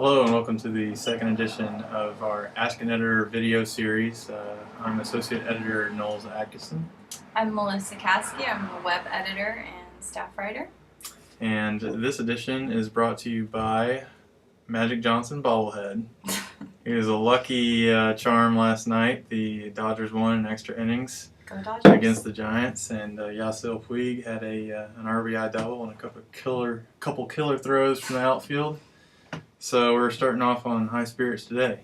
Hello and welcome to the second edition of our Ask an Editor video series. I'm Associate Editor Knowles at Adkisson. I'm Melissa Caskey. I'm a web editor and staff writer. And this edition is brought to you by Magic Johnson bobblehead. He was a lucky charm last night. The Dodgers won in extra innings Go Dodgers. against the Giants, and Yasiel Puig had an RBI double and a couple killer throws from the outfield. So we're starting off on high spirits today.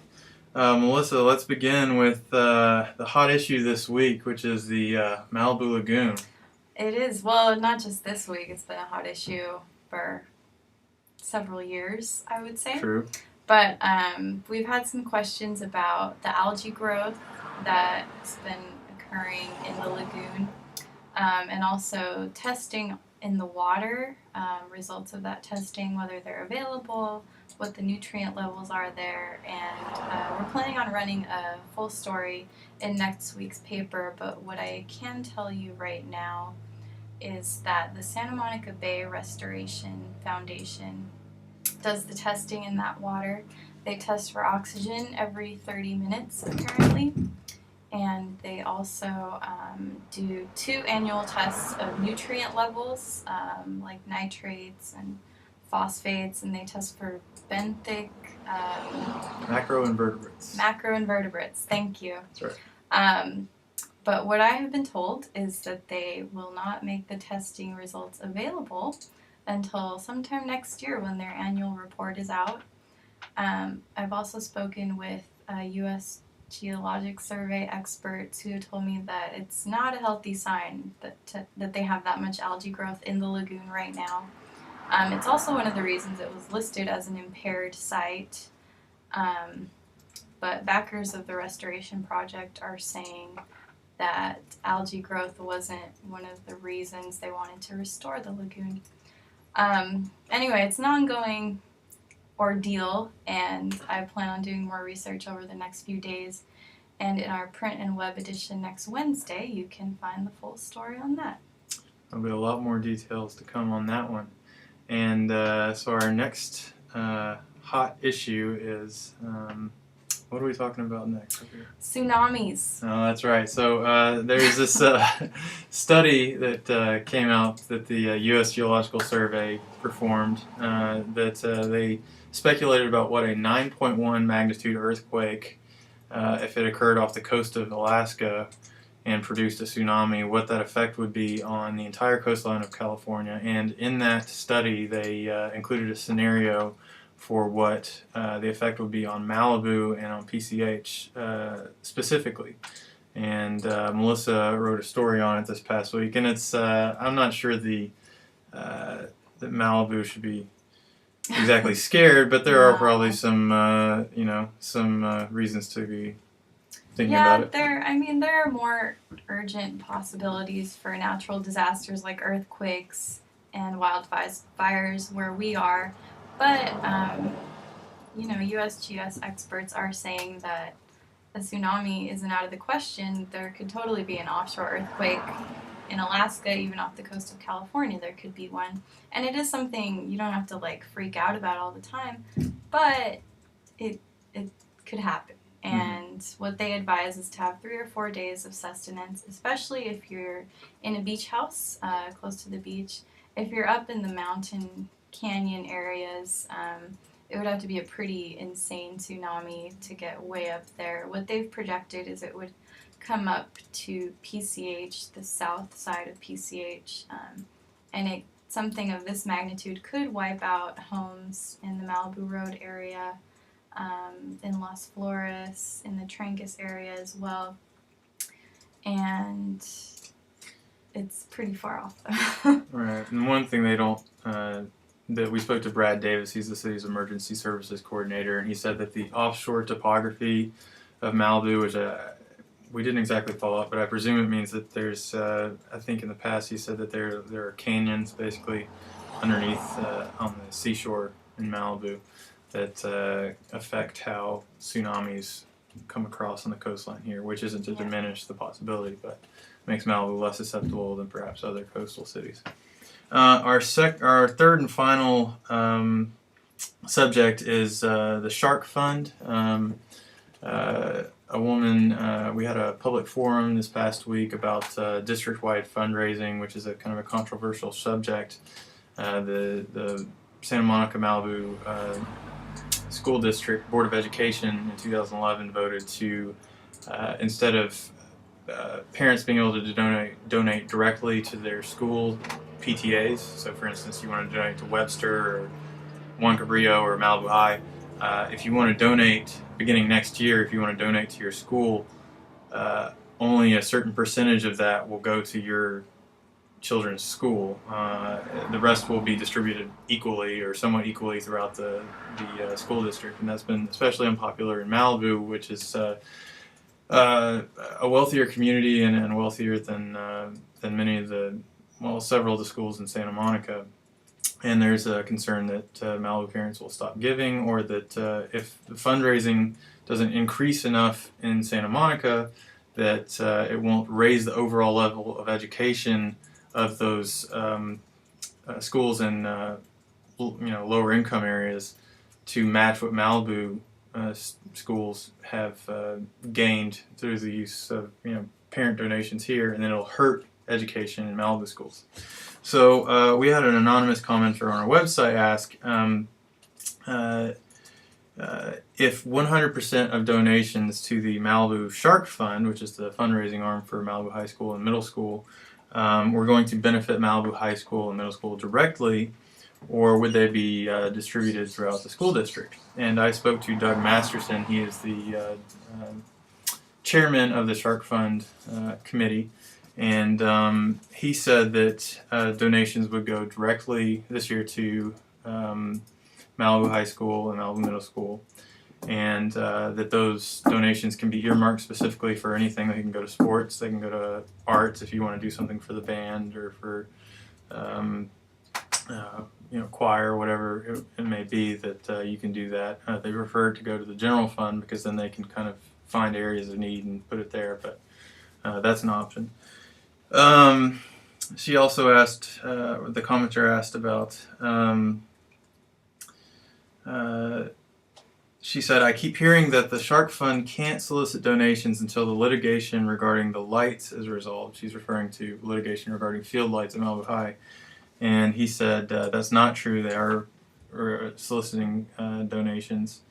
Melissa, let's begin with the hot issue this week, which is the Malibu Lagoon. It is. Well, not just this week. It's been a hot issue for several years, I would say. True. But we've had some questions about the algae growth that's been occurring in the lagoon, and also testing in the water, results of that testing, whether they're available, what the nutrient levels are there, and we're planning on running a full story in next week's paper. But what I can tell you right now is that the Santa Monica Bay Restoration Foundation does the testing in that water. They test for oxygen every 30 minutes apparently, and they also do 2 annual tests of nutrient levels, like nitrates and phosphates, and they test for benthic Macroinvertebrates. macroinvertebrates. Thank you. That's right. But what I have been told is that they will not make the testing results available until sometime next year when their annual report is out. I've also spoken with U.S. Geologic Survey experts who told me that it's not a healthy sign that they have that much algae growth in the lagoon right now. It's also one of the reasons it was listed as an impaired site. But backers of the restoration project are saying that algae growth wasn't one of the reasons they wanted to restore the lagoon. Anyway, it's an ongoing ordeal, and I plan on doing more research over the next few days. And in our print and web edition next Wednesday, you can find the full story on that. There'll be a lot more details to come on that one. And so our next hot issue is, what are we talking about next? Tsunamis. Oh, that's right. So there's this study that came out that the U.S. Geological Survey performed that they speculated about what a 9.1 magnitude earthquake, if it occurred off the coast of Alaska and produced a tsunami, what that effect would be on the entire coastline of California. And in that study, they included a scenario for what the effect would be on Malibu and on PCH specifically. And Melissa wrote a story on it this past week, and it's I'm not sure that Malibu should be exactly scared, but there are probably some reasons to be thinking about it. There are more urgent possibilities for natural disasters like earthquakes and wildfires where we are. But, USGS experts are saying that a tsunami isn't out of the question. There could totally be an offshore earthquake in Alaska, even off the coast of California. There could be one. And it is something you don't have to, freak out about all the time. But it could happen. And what they advise is to have 3 or 4 days of sustenance, especially if you're in a beach house close to the beach. If you're up in the mountain canyon areas, it would have to be a pretty insane tsunami to get way up there. What they've projected is it would come up to PCH, the south side of PCH, and something of this magnitude could wipe out homes in the Malibu Road area, in Las Flores, in the Trancas area as well, and it's pretty far off. Right, and one thing they don't, that we spoke to Brad Davis, he's the city's emergency services coordinator, and he said that the offshore topography of Malibu, which we didn't exactly follow up, but I presume it means that there's, I think in the past he said that there are canyons basically underneath on the seashore in Malibu that affect how tsunamis come across on the coastline here, which isn't to diminish the possibility, but makes Malibu less susceptible than perhaps other coastal cities. Our third and final subject is the Shark Fund. A woman, we had a public forum this past week about district-wide fundraising, which is a kind of a controversial subject. The Santa Monica Malibu School District Board of Education in 2011 voted to, instead of parents being able to donate directly to their school PTAs, so for instance you want to donate to Webster or Juan Cabrillo or Malibu High, if you want to donate beginning next year, if you want to donate to your school, only a certain percentage of that will go to your children's school. The rest will be distributed equally or somewhat equally throughout the school district, and that's been especially unpopular in Malibu, which is a wealthier community and wealthier than many of several of the schools in Santa Monica. And there's a concern that Malibu parents will stop giving, or that if the fundraising doesn't increase enough in Santa Monica, that it won't raise the overall level of education of those schools in lower income areas to match what Malibu schools have gained through the use of parent donations here, and then it'll hurt education in Malibu schools. So we had an anonymous commenter on our website ask if 100% of donations to the Malibu Shark Fund, which is the fundraising arm for Malibu High School and Middle School, were going to benefit Malibu High School and Middle School directly, or would they be distributed throughout the school district? And I spoke to Doug Masterson. He is the chairman of the Shark Fund committee. And he said that donations would go directly this year to Malibu High School and Malibu Middle School, and that those donations can be earmarked specifically for anything. They can go to sports, they can go to arts if you want to do something for the band or for choir or whatever it may be, that you can do that. They prefer it to go to the general fund because then they can kind of find areas of need and put it there, but that's an option. She also asked, the commenter asked about, she said, I keep hearing that the Shark Fund can't solicit donations until the litigation regarding the lights is resolved. She's referring to litigation regarding field lights at Malibu High. And he said that's not true. They are soliciting donations.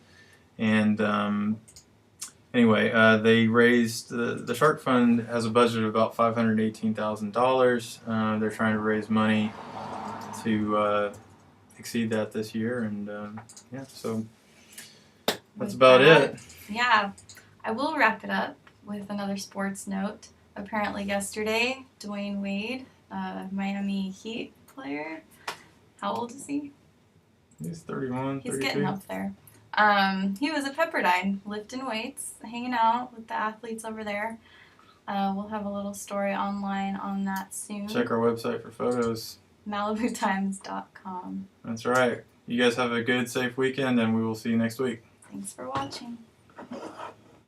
And anyway, they raised, the Shark Fund has a budget of about $518,000. They're trying to raise money to exceed that this year, and so that's about it. Yeah, I will wrap it up with another sports note. Apparently yesterday, Dwyane Wade, Miami Heat player, how old is he? He's 31, He's 32. getting up there. He was at Pepperdine, lifting weights, hanging out with the athletes over there. We'll have a little story online on that soon. Check our website for photos. MalibuTimes.com. That's right. You guys have a good, safe weekend, and we will see you next week. Thanks for watching.